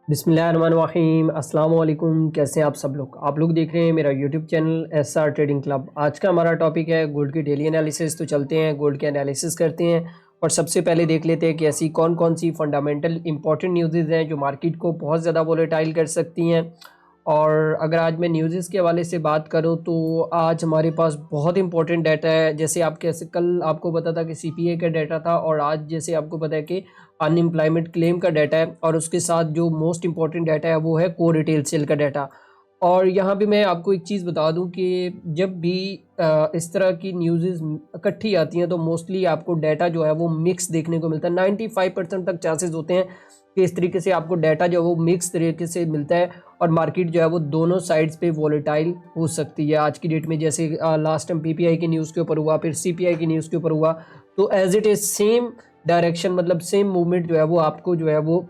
बिस्मिल्लाहिर्रहमानिर्रहीम अस्सलाम वालेकुम। कैसे हैं आप लोग देख रहे हैं मेरा YouTube channel SR trading club. आज का हमारा टॉपिक है गोल्ड की डेली एनालिसिस। तो चलते हैं गोल्ड के एनालिसिस करते हैं और सबसे पहले देख लेते हैं कि ऐसी कौन कौन सी फंडामेंटल इंपॉर्टेंट न्यूज़ हैं जो मार्केट को बहुत ज़्यादा वोलेटाइल कर सकती हैं। और अगर आज मैं न्यूज़ के हवाले से बात करूं तो आज हमारे पास बहुत इंपॉर्टेंट डाटा है। जैसे आप कैसे कल आपको पता था कि सीपीआई का डाटा था और आज जैसे आपको पता है कि अनएम्प्लॉयमेंट क्लेम का डाटा है और उसके साथ जो मोस्ट इंपॉर्टेंट डाटा है वो है कोर रिटेल सेल का डाटा। और यहाँ पे मैं आपको एक चीज़ बता दूं कि जब भी इस तरह की न्यूज़ इकट्ठी आती हैं तो मोस्टली आपको डाटा जो है वो मिक्स देखने को मिलता है। 95% तक चांसेस होते हैं कि इस तरीके से आपको डाटा जो है वो मिक्स तरीके से मिलता है और मार्केट जो है वो दोनों साइड्स पे वॉलेटाइल हो सकती है। आज की डेट में जैसे लास्ट टाइम पीपीआई की न्यूज़ के ऊपर हुआ, फिर सीपीआई की न्यूज़ के ऊपर हुआ, तो as it is same direction मतलब सेम मूवमेंट जो है वो आपको जो है वो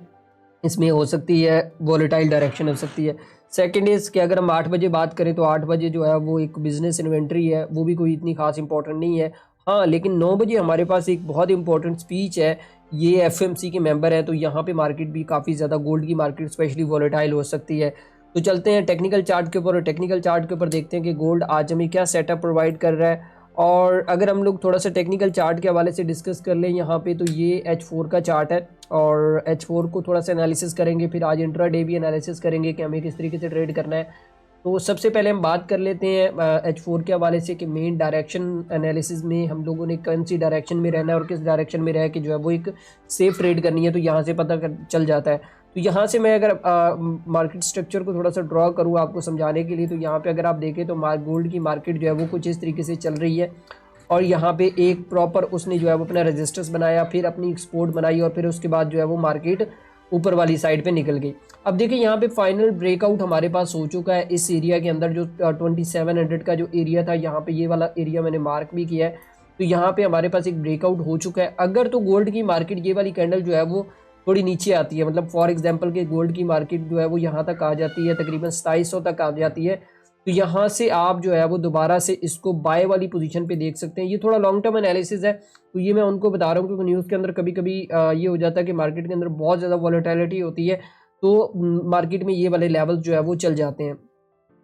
इसमें हो सकती है, वॉलेटाइल डायरेक्शन हो सकती है। सेकंड इज़ कि अगर हम 8 बजे बात करें तो 8 बजे जो है वो एक बिजनेस इन्वेंट्री है, वो भी कोई इतनी खास इंपॉर्टेंट नहीं है। हाँ, लेकिन 9 बजे हमारे पास एक बहुत इंपॉर्टेंट स्पीच है, ये एफएमसी के मेंबर हैं, तो यहाँ पे मार्केट भी काफ़ी ज़्यादा गोल्ड की मार्केट स्पेशली वॉलेटाइल हो सकती है। तो चलते हैं टेक्निकल चार्ट के ऊपर और टेक्निकल चार्ट के ऊपर देखते हैं कि गोल्ड आज हमें क्या सेटअप प्रोवाइड कर रहा है। और अगर हम लोग थोड़ा सा टेक्निकल चार्ट के हवाले से डिस्कस कर लें यहाँ पे, तो ये H4 का चार्ट है और H4 को थोड़ा सा एनालिसिस करेंगे, फिर आज इंट्रा डे भी एनालिसिस करेंगे कि हमें किस तरीके से ट्रेड करना है। तो सबसे पहले हम बात कर लेते हैं H4 के हवाले से कि मेन डायरेक्शन एनालिसिस में हम लोगों ने कौन सी डायरेक्शन में रहना है और किस डायरेक्शन में रह के जो है वो एक सेफ ट्रेड करनी है, तो यहाँ से पता चल जाता है। तो यहाँ से मैं अगर मार्केट स्ट्रक्चर को थोड़ा सा ड्रॉ करूँ आपको समझाने के लिए, तो यहाँ पे अगर आप देखें तो गोल्ड की मार्केट जो है वो कुछ इस तरीके से चल रही है और यहाँ पे एक प्रॉपर उसने जो है वो अपना रेजिस्टेंस बनाया, फिर अपनी एक्सपोर्ट बनाई और फिर उसके बाद जो है वो मार्केट ऊपर वाली साइड पे निकल गई। अब देखिए यहाँ पे फाइनल ब्रेकआउट हमारे पास हो चुका है इस एरिया के अंदर, जो 2700 का जो एरिया था, यहाँ पे ये वाला एरिया मैंने मार्क भी किया है। तो यहाँ पे हमारे पास एक ब्रेकआउट हो चुका है। अगर तो गोल्ड की मार्केट ये वाली कैंडल जो है वो थोड़ी नीचे आती है, मतलब फॉर एग्जांपल के गोल्ड की मार्केट जो है वो यहाँ तक आ जाती है, तकरीबन 2700 तक आ जाती है, तो यहाँ से आप जो है वो दोबारा से इसको बाय वाली पोजीशन पे देख सकते हैं। ये थोड़ा लॉन्ग टर्म एनालिसिस है, तो ये मैं उनको बता रहा हूँ क्योंकि न्यूज़ के अंदर कभी कभी ये हो जाता है कि मार्केट के अंदर बहुत ज़्यादा वॉलेटिलिटी होती है, तो मार्केट में ये वाले लेवल जो है वो चल जाते हैं।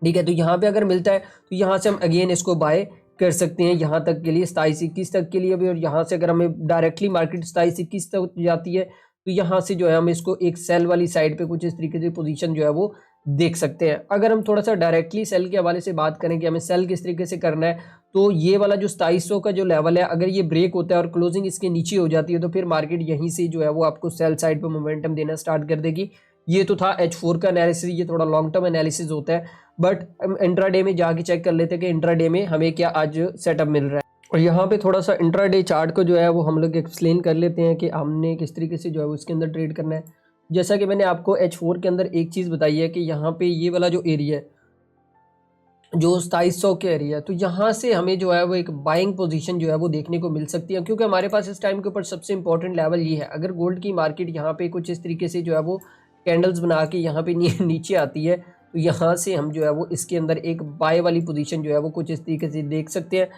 ठीक है, तो यहाँ पे अगर मिलता है तो यहाँ से हम अगेन इसको बाय कर सकते हैं यहाँ तक के लिए, 27-21 तक के लिए भी। और यहाँ से अगर हमें डायरेक्टली मार्केट 27-21 तक जाती है तो यहाँ से जो है हम इसको एक सेल वाली साइड पे कुछ इस तरीके से पोजीशन जो है वो देख सकते हैं। अगर हम थोड़ा सा डायरेक्टली सेल के हवाले से बात करें कि हमें सेल किस तरीके से करना है, तो ये वाला जो 2700 का जो लेवल है, अगर ये ब्रेक होता है और क्लोजिंग इसके नीचे हो जाती है तो फिर मार्केट यहीं से जो है वो आपको सेल साइड पे मोमेंटम देना स्टार्ट कर देगी। ये तो था H4 का एनालिसिस, ये थोड़ा लॉन्ग टर्म एनालिसिस होता है। बट इंट्राडे में जाके चेक कर लेते हैं कि इंट्राडे में हमें क्या आज सेटअप मिल रहा है। और यहाँ पे थोड़ा सा इंट्राडे चार्ट को जो है वो हम लोग एक्सप्लेन कर लेते हैं कि हमने किस तरीके से जो है उसके अंदर ट्रेड करना है। जैसा कि मैंने आपको H4 के अंदर एक चीज़ बताई है कि यहाँ पे ये वाला जो एरिया है, जो 2700 के एरिया है, तो यहाँ से हमें जो है वो एक बाइंग पोजीशन जो है वो देखने को मिल सकती है, क्योंकि हमारे पास इस टाइम के ऊपर सबसे इंपॉर्टेंट लेवल ये है। अगर गोल्ड की मार्केट यहाँ पे कुछ इस तरीके से जो है वो कैंडल्स बना के यहाँ पे नीचे आती है, तो यहाँ से हम जो है वो इसके अंदर एक बाय वाली पोजीशन जो है वो कुछ इस तरीके से देख सकते हैं।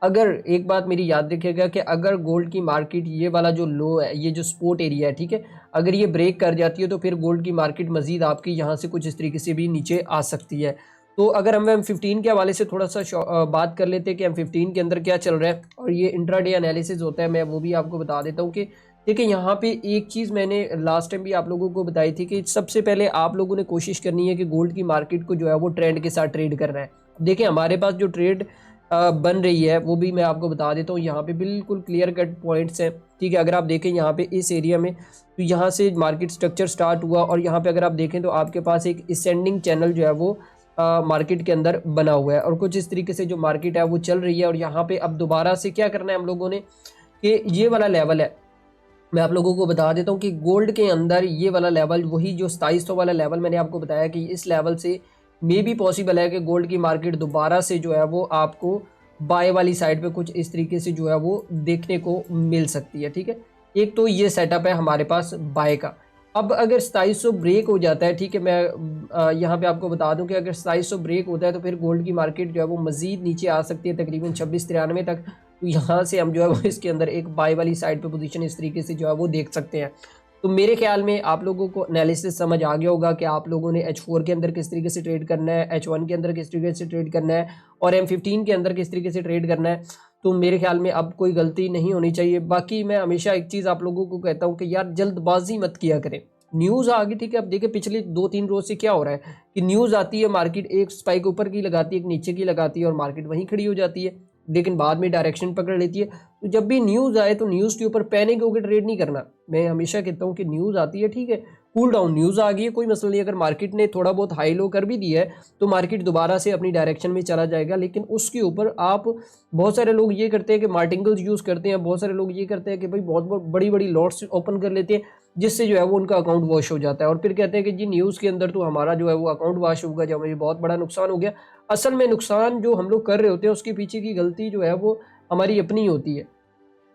अगर एक बात मेरी याद रखिएगा कि अगर गोल्ड की मार्केट ये वाला जो लो है, ये जो सपोर्ट एरिया है, ठीक है, अगर ये ब्रेक कर जाती है तो फिर गोल्ड की मार्केट मजीद आपकी यहाँ से कुछ इस तरीके से भी नीचे आ सकती है। तो अगर हम M15 के हवाले से थोड़ा सा बात कर लेते हैं कि M15 के अंदर क्या चल रहा है और ये इंट्राडे एनालिसिस होता है, मैं वो भी आपको बता देता हूँ कि देखिए यहाँ पे एक चीज़ मैंने लास्ट टाइम भी आप लोगों को बताई थी कि सबसे पहले आप लोगों ने कोशिश करनी है कि गोल्ड की मार्केट को जो है वो ट्रेंड के साथ ट्रेड करना है। देखिए हमारे पास जो ट्रेड बन रही है वो भी मैं आपको बता देता हूँ, यहाँ पे बिल्कुल क्लियर कट पॉइंट्स हैं। ठीक है, अगर आप देखें यहाँ पे इस एरिया में, तो यहाँ से मार्केट स्ट्रक्चर स्टार्ट हुआ और यहाँ पे अगर आप देखें तो आपके पास एक असेंडिंग चैनल जो है वो मार्केट के अंदर बना हुआ है और कुछ इस तरीके से जो मार्केट है वो चल रही है। और यहाँ पे अब दोबारा से क्या करना है हम लोगों ने कि ये वाला लेवल है, मैं आप लोगों को बता देता हूँ कि गोल्ड के अंदर ये वाला लेवल, वही जो 2700 वाला लेवल मैंने आपको बताया कि इस लेवल से मे भी पॉसिबल है कि गोल्ड की मार्केट दोबारा से जो है वो आपको बाय वाली साइड पे कुछ इस तरीके से जो है वो देखने को मिल सकती है। ठीक है, एक तो ये सेटअप है हमारे पास बाय का। अब अगर 2700 ब्रेक हो जाता है, ठीक है, मैं यहाँ पे आपको बता दूं कि अगर 2700 ब्रेक होता है तो फिर गोल्ड की मार्केट जो है वो मजीद नीचे आ सकती है, तकरीबन 2693 तक। तो यहाँ से हम जो है वो इसके अंदर एक बाय वाली साइड पे पोजीशन इस तरीके से जो है वो देख सकते हैं। तो मेरे ख्याल में आप लोगों को एनालिसिस समझ आ गया होगा कि आप लोगों ने H4 के अंदर किस तरीके से ट्रेड करना है, H1 के अंदर किस तरीके से ट्रेड करना है और M15 के अंदर किस तरीके से ट्रेड करना है। तो मेरे ख्याल में अब कोई गलती नहीं होनी चाहिए। बाकी मैं हमेशा एक चीज़ आप लोगों को कहता हूँ कि यार जल्दबाजी मत किया करें। न्यूज़ आ गई, ठीक है, अब देखिए पिछले 2-3 रोज से क्या हो रहा है कि न्यूज़ आती है, मार्केट एक स्पाइक ऊपर की लगाती है, एक नीचे की लगाती है और मार्केट वहीं खड़ी हो जाती है, लेकिन बाद में डायरेक्शन पकड़ लेती है। तो जब भी न्यूज़ आए तो न्यूज़ के ऊपर पैनिक होकर ट्रेड नहीं करना। मैं हमेशा कहता हूँ कि न्यूज़ आती है, ठीक है, कूल डाउन, न्यूज़ आ गई है, कोई मसला नहीं। अगर मार्केट ने थोड़ा बहुत हाई लो कर भी दिया है तो मार्केट दोबारा से अपनी डायरेक्शन में चला जाएगा, लेकिन उसके ऊपर आप, बहुत सारे लोग ये करते हैं कि मार्टिंगल्स यूज़ करते हैं, बहुत सारे लोग ये करते हैं कि भाई बहुत बहुत बड़ी बड़ी लॉट्स ओपन कर लेते हैं, जिससे जो है वो उनका अकाउंट वॉश हो जाता है और फिर कहते हैं कि जी न्यूज़ के अंदर तो हमारा जो है वो अकाउंट वॉश होगा, जब हमें बहुत बड़ा नुकसान हो गया। असल में नुकसान जो हम लोग कर रहे होते हैं उसके पीछे की गलती जो है वो हमारी अपनी होती है,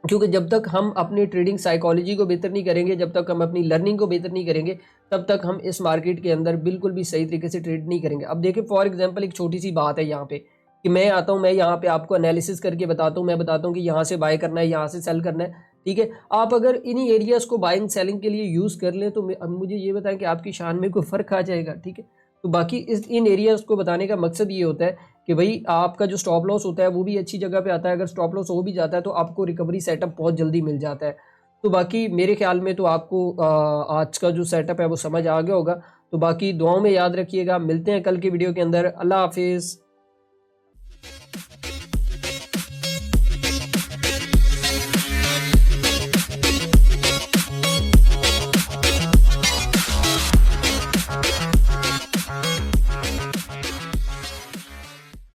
क्योंकि जब तक हम अपनी ट्रेडिंग साइकोलॉजी को बेहतर नहीं करेंगे, जब तक हम अपनी लर्निंग को बेहतर नहीं करेंगे, तब तक हम इस मार्केट के अंदर बिल्कुल भी सही तरीके से ट्रेड नहीं करेंगे। अब देखिए फॉर एग्जांपल एक छोटी सी बात है यहाँ पे कि मैं आता हूँ, मैं यहाँ पे आपको एनालिसिस करके बताता हूँ, मैं बताता हूँ कि यहाँ से बाय करना है, यहाँ से सेल करना है, ठीक है। आप अगर इन्हीं एरियाज को बाइंग सेलिंग के लिए यूज़ कर लें तो अब मुझे ये बताएं कि आपकी शान में कोई फ़र्क आ जाएगा, ठीक है। तो बाकी इन एरियाज को बताने का मकसद ये होता है कि भाई आपका जो स्टॉप लॉस होता है वो भी अच्छी जगह पे आता है। अगर स्टॉप लॉस हो भी जाता है तो आपको रिकवरी सेटअप बहुत जल्दी मिल जाता है। तो बाकी मेरे ख्याल में तो आपको आज का जो सेटअप है वो समझ आ गया होगा। तो बाकी दुआओं में याद रखिएगा। मिलते हैं कल की वीडियो के अंदर। अल्लाह हाफिज़।